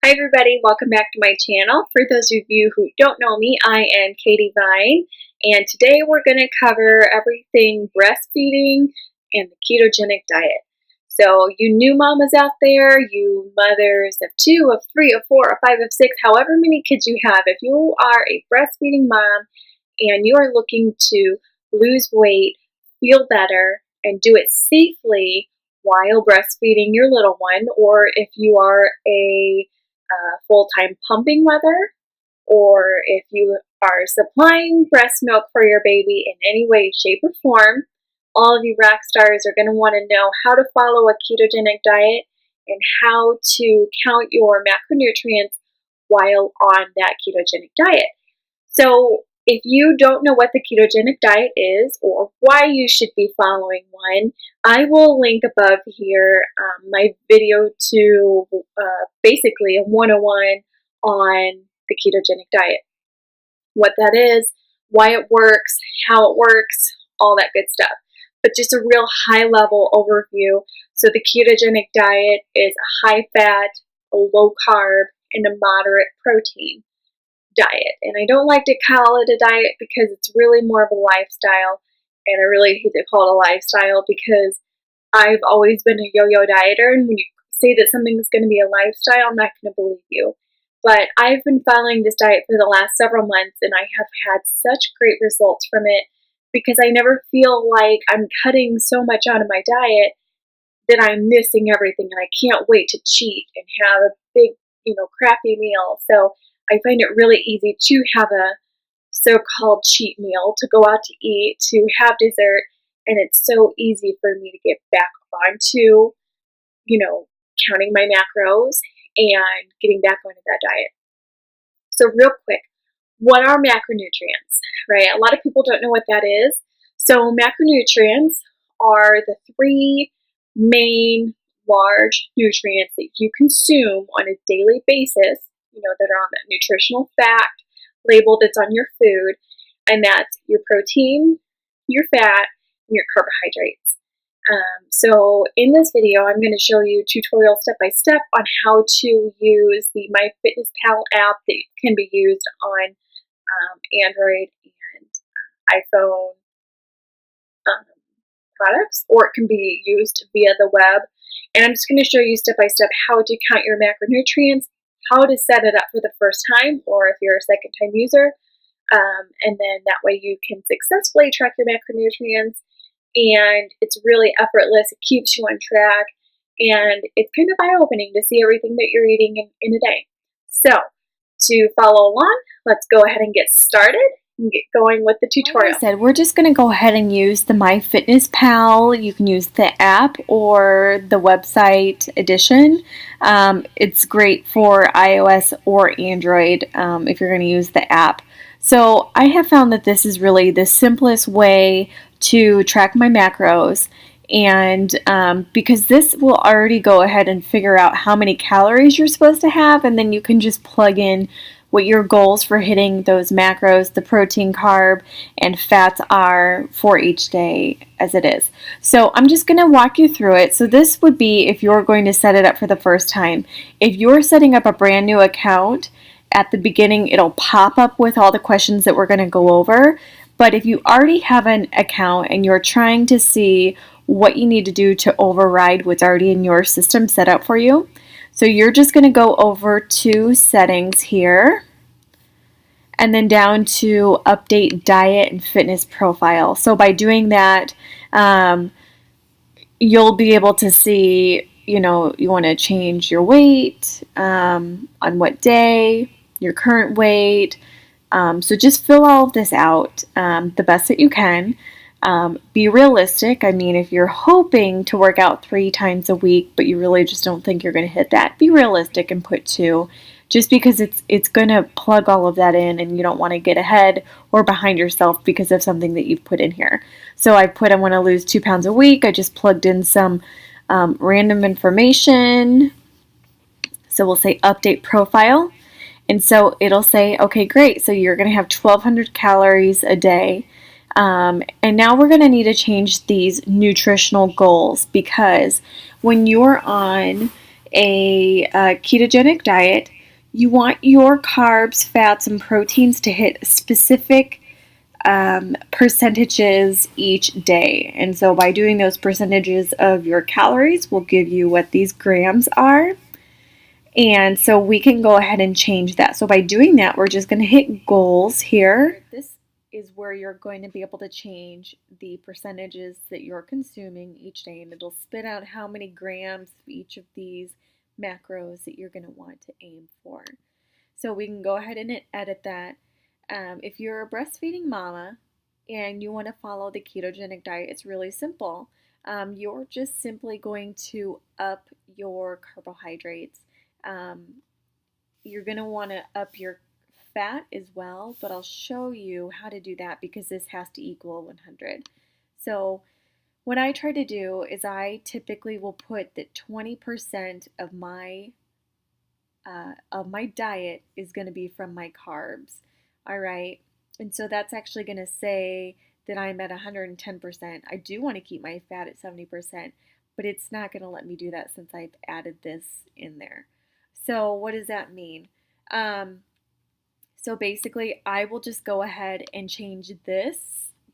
Hi everybody, welcome back to my channel. For those of you who don't know me, I am Katie Vine, and today we're going to cover everything breastfeeding and the ketogenic diet. So you new mamas out there, you mothers of 2, of 3, of 4, of 5, of 6, however many kids you have, if you are a breastfeeding mom and you are looking to lose weight, feel better, and do it safely while breastfeeding your little one, or if you are a full-time pumping mother, or if you are supplying breast milk for your baby in any way, shape, or form, all of you rock stars are going to want to know how to follow a ketogenic diet and how to count your macronutrients while on that ketogenic diet. So if you don't know what the ketogenic diet is or why you should be following one, I will link above here my video to basically a 101 on the ketogenic diet. What that is, why it works, how it works, all that good stuff. But just a real high level overview. So the ketogenic diet is a high fat, a low carb, and a moderate protein diet. And I don't like to call it a diet because it's really more of a lifestyle, and I really hate to call it a lifestyle because I've always been a yo-yo dieter, and when you say that something is going to be a lifestyle, I'm not going to believe you. But I've been following this diet for the last several months, and I have had such great results from it because I never feel like I'm cutting so much out of my diet that I'm missing everything, and I can't wait to cheat and have a big, crappy meal. So I find it really easy to have a so-called cheat meal, to go out to eat, to have dessert, and it's so easy for me to get back onto, counting my macros and getting back onto that diet. So real quick, what are macronutrients, right? A lot of people don't know what that is. So macronutrients are the 3 main large nutrients that you consume on a daily basis, that are on that nutritional fact label that's on your food, and that's your protein, your fat, and your carbohydrates. So in this video, I'm going to show you tutorial step-by-step on how to use the MyFitnessPal app that can be used on Android and iPhone products, or it can be used via the web. And I'm just going to show you step-by-step how to count your macronutrients, how to set it up for the first time, or if you're a second-time user, and then that way you can successfully track your macronutrients, and it's really effortless. It keeps you on track, and it's kind of eye-opening to see everything that you're eating in a day. So to follow along, let's go ahead and get started and get going with the tutorial. Like I said, we're just going to go ahead and use the MyFitnessPal. You can use the app or the website edition. It's great for iOS or Android if you're going to use the app. So I have found that this is really the simplest way to track my macros, and because this will already go ahead and figure out how many calories you're supposed to have, and then you can just plug in what your goals for hitting those macros, the protein, carb, and fats are for each day as it is. So I'm just going to walk you through it. So this would be if you're going to set it up for the first time. If you're setting up a brand new account, at the beginning it'll pop up with all the questions that we're going to go over. But if you already have an account and you're trying to see what you need to do to override what's already in your system set up for you, so you're just going to go over to settings here and then down to update diet and fitness profile. So by doing that, you'll be able to see, you want to change your weight, on what day, your current weight. So just fill all of this out the best that you can. Be realistic. I mean, if you're hoping to work out 3 times a week, but you really just don't think you're going to hit that, be realistic and put 2, just because it's going to plug all of that in, and you don't want to get ahead or behind yourself because of something that you've put in here. So I want to lose 2 pounds a week. I just plugged in some random information. So we'll say update profile. And so it'll say, okay, great. So you're going to have 1,200 calories a day. And now we're going to need to change these nutritional goals, because when you're on a ketogenic diet, you want your carbs, fats, and proteins to hit specific percentages each day. And so by doing those percentages of your calories will give you what these grams are. And so we can go ahead and change that. So by doing that, we're just going to hit goals here. This is where you're going to be able to change the percentages that you're consuming each day, and it'll spit out how many grams of each of these macros that you're going to want to aim for. So we can go ahead and edit that. If you're a breastfeeding mama and you want to follow the ketogenic diet, it's really simple. You're just simply going to up your carbohydrates. You're going to want to up your fat as well, but I'll show you how to do that because this has to equal 100. So what I try to do is I typically will put that 20% of my diet is going to be from my carbs. All right. And so that's actually going to say that I'm at 110%. I do want to keep my fat at 70%, but it's not going to let me do that since I've added this in there. So what does that mean? So basically, I will just go ahead and change this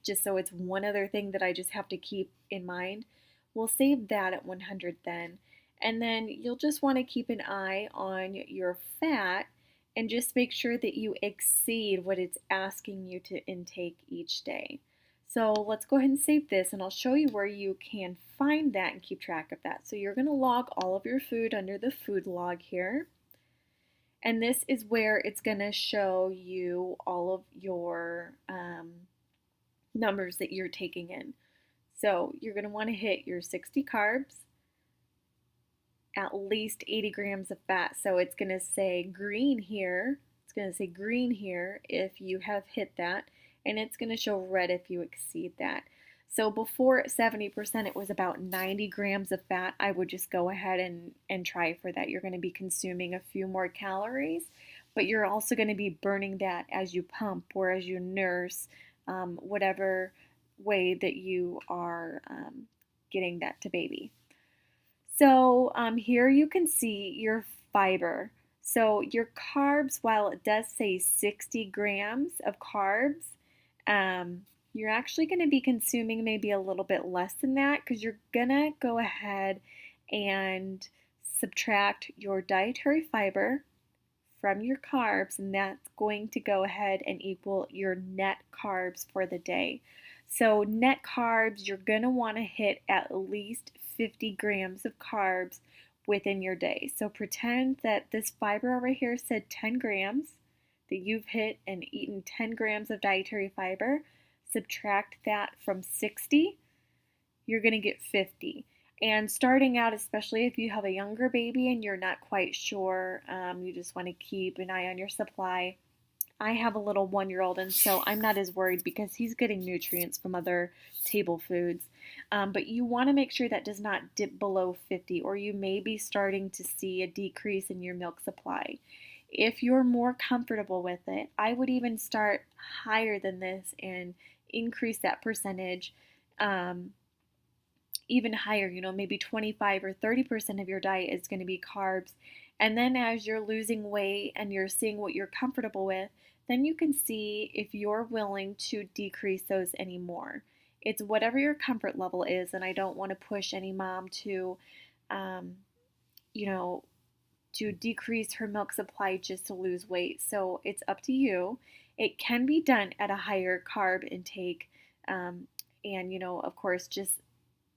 just so it's one other thing that I just have to keep in mind. We'll save that at 100 then. And then you'll just want to keep an eye on your fat and just make sure that you exceed what it's asking you to intake each day. So let's go ahead and save this, and I'll show you where you can find that and keep track of that. So you're going to log all of your food under the food log here. And this is where it's going to show you all of your numbers that you're taking in. So you're going to want to hit your 60 carbs, at least 80 grams of fat. So it's going to say green here. It's going to say green here if you have hit that, and it's going to show red if you exceed that. So before 70%, it was about 90 grams of fat. I would just go ahead and try for that. You're going to be consuming a few more calories, but you're also going to be burning that as you pump or as you nurse, whatever way that you are getting that to baby. So here you can see your fiber. So your carbs, while it does say 60 grams of carbs, you're actually going to be consuming maybe a little bit less than that because you're going to go ahead and subtract your dietary fiber from your carbs, and that's going to go ahead and equal your net carbs for the day. So net carbs, you're going to want to hit at least 50 grams of carbs within your day. So pretend that this fiber over here said 10 grams, that you've hit and eaten 10 grams of dietary fiber. Subtract that from 60, you're going to get 50. And starting out, especially if you have a younger baby and you're not quite sure, you just want to keep an eye on your supply. I have a little 1-year-old, and so I'm not as worried because he's getting nutrients from other table foods. But you want to make sure that does not dip below 50, or you may be starting to see a decrease in your milk supply. If you're more comfortable with it, I would even start higher than this and increase that percentage even higher, maybe 25 or 30% of your diet is going to be carbs. And then as you're losing weight and you're seeing what you're comfortable with, then you can see if you're willing to decrease those anymore. It's whatever your comfort level is, and I don't want to push any mom to, you know, to decrease her milk supply just to lose weight. So it's up to you. It can be done at a higher carb intake, and of course, just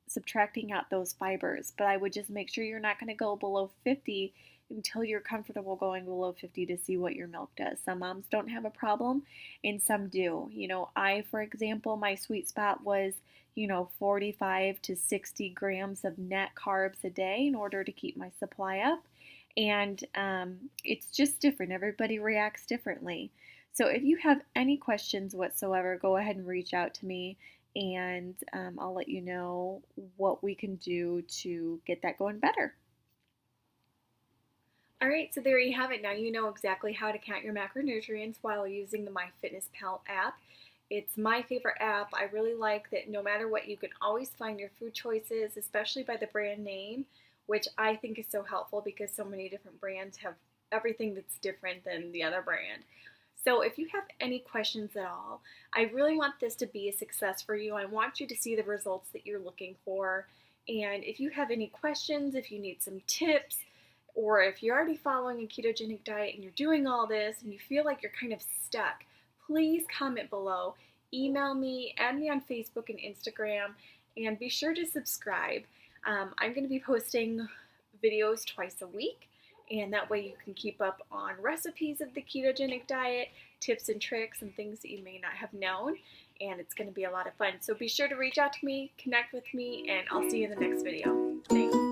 subtracting out those fibers. But I would just make sure you're not going to go below 50 until you're comfortable going below 50 to see what your milk does. Some moms don't have a problem and some do. I, for example, my sweet spot was 45 to 60 grams of net carbs a day in order to keep my supply up. And it's just different. Everybody reacts differently. So if you have any questions whatsoever, go ahead and reach out to me, and I'll let you know what we can do to get that going better. Alright, so there you have it. Now you know exactly how to count your macronutrients while using the MyFitnessPal app. It's my favorite app. I really like that no matter what, you can always find your food choices, especially by the brand name, which I think is so helpful because so many different brands have everything that's different than the other brand. So if you have any questions at all, I really want this to be a success for you. I want you to see the results that you're looking for. And if you have any questions, if you need some tips, or if you're already following a ketogenic diet and you're doing all this and you feel like you're kind of stuck, please comment below, email me, add me on Facebook and Instagram, and be sure to subscribe. I'm going to be posting videos twice a week, and that way you can keep up on recipes of the ketogenic diet, tips and tricks, and things that you may not have known, and it's going to be a lot of fun. So be sure to reach out to me, connect with me, and I'll see you in the next video. Thanks.